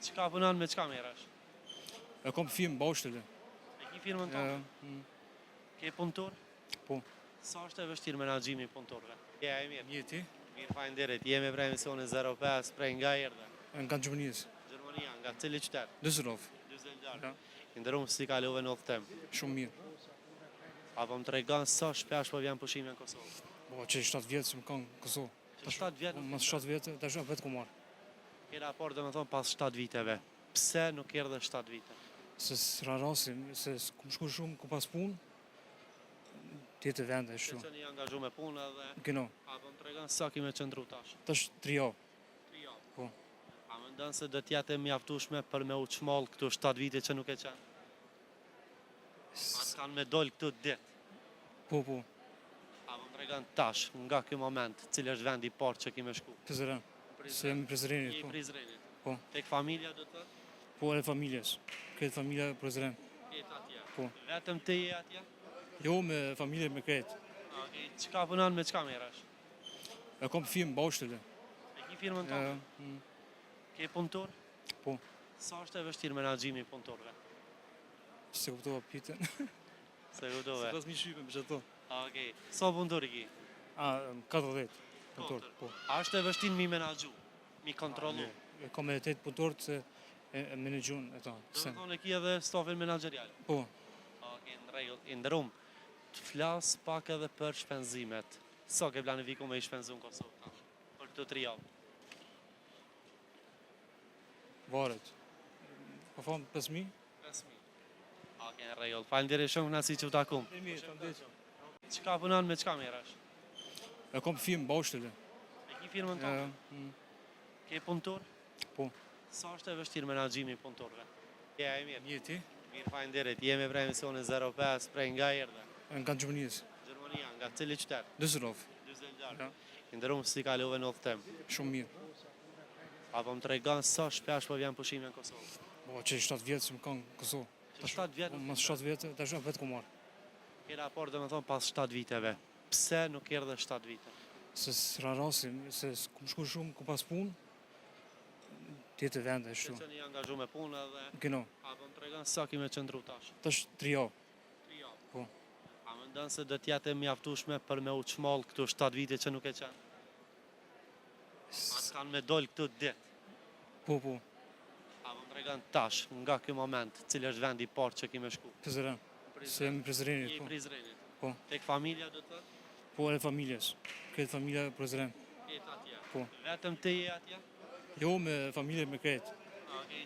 Çka punon me çka merresh? E kom firmë bashkële. E ki firmën tonë? Ke punëtor? Po. Sa është e vështirë menaxhimi i punëtorëve? Ja, e mirë. Mirë ti? Mirë, faleminderit. Jemi për emisionin 05 prej nga erdhe? Nga Gjermanisë. Gjermania, nga cili qytet? Düsseldorf. Düsseldorf. Ja. Nderuam si kalove në udhëtim. Shumë mirë. Apo më tregon sa shpesh po vjen pushime në Kosovë? Po që 7 vjetë që më kanë në Kosovë. Që 7 vjet? Mas 7 vjetë, tash vetë ku marr. Ke raport domethënë pas 7 viteve. Pse nuk erdhe 7 vite? Se s'ra rasim, se s'kum shku shumë ku pas punë. Tjetë vende Se ashtu. qeni angazhu me punë edhe... Kino. Apo më tregon sa kime qëndru tash? Tash 3 javë. 3 javë. Po. A mendon se do t'jetë mjaftueshme për me u çmall këtu 7 vite që nuk e qenë? Atë kanë me dol këtu ditë. Po, po. A më tregon tash, nga ky moment, cili është vendi i parë që kime shku? Prizren. Se jemi Prizrenit, Je i po. Prizrenit. Po. Tek familja do të thotë? Po e familjes. Këtë familja Prizren. Jetë atje. Po. Vetëm ti je atje? Jo me familje me kretë. Okej, çka punon me çka merresh? E kom firmë bashkële. E ki firmën tonë? Ke punëtor? Po. Sa është e vështirë menaxhimi i punëtorëve? Se kuptova pitën. Se kuptove. Pas mi shqype për që to. Okej. Sa punëtor i ki? 40. Punëtor, po. A është e vështirë mi menaxhu, mi kontrollu? E kom edhe 8 punëtor që e menaxhun e ta. Do të thonë e ki edhe stafin menaxherial. Po. Okej, në rregull. I nderuam. Të flas pak edhe për shpenzimet. Sa ke planifiku me i shpenzu në Kosovë tash? Për këto 3 javë. Varet. Po fam 5.000? 5.000. Okej, në rregull. Faleminderit shumë na si që u takum. Çka punon me çka merresh? E kom firmë bashkële. E ki firmën tonë? Ke punëtor? Po. Sa është e vështirë menaxhimi i punëtorëve? Ja, e mirë. Mirë ti? Mirë, faleminderit. Jemi për emisionin 05 prej nga erdhe? Nga Gjermanisë. Gjermania, nga cili qytet? Düsseldorf. Düsseldorf. Ja. Nderuam si kalove në udhëtim. Shumë mirë. Apo më tregon sa shpesh po vjen pushime në Kosovë? Po që 7 vjetë që më kanë në Kosovë. Që 7 vjet? Mas 7 vjetë, tash vetë ku marr. Ke raport domethënë pas 7 viteve. Pse nuk erdhe 7 vite? Se s'ra rasim, se s'kum shku shumë ku pas punë. Tjetë vende Se ashtu. qeni angazhu me punë edhe... Kino. Apo më tregon sa kime qëndru tash? Tash 3 javë. 3 javë. Po. A mendon se do t'jetë mjaftueshme për me u çmall këtu 7 vite që nuk e qenë? Atë kanë me dol këtu ditë. Po, po. A më tregon tash, nga ky moment, cili është vendi i parë që kime shku? Prizren. Se jemi Prizrenit, Je i po. Prizrenit. Po. Tek familja do të thotë? Po e familjes. Këtë familja Prizren. Jetë atje. Po. Vetëm ti je atje? Jo me familje me kretë. Okej.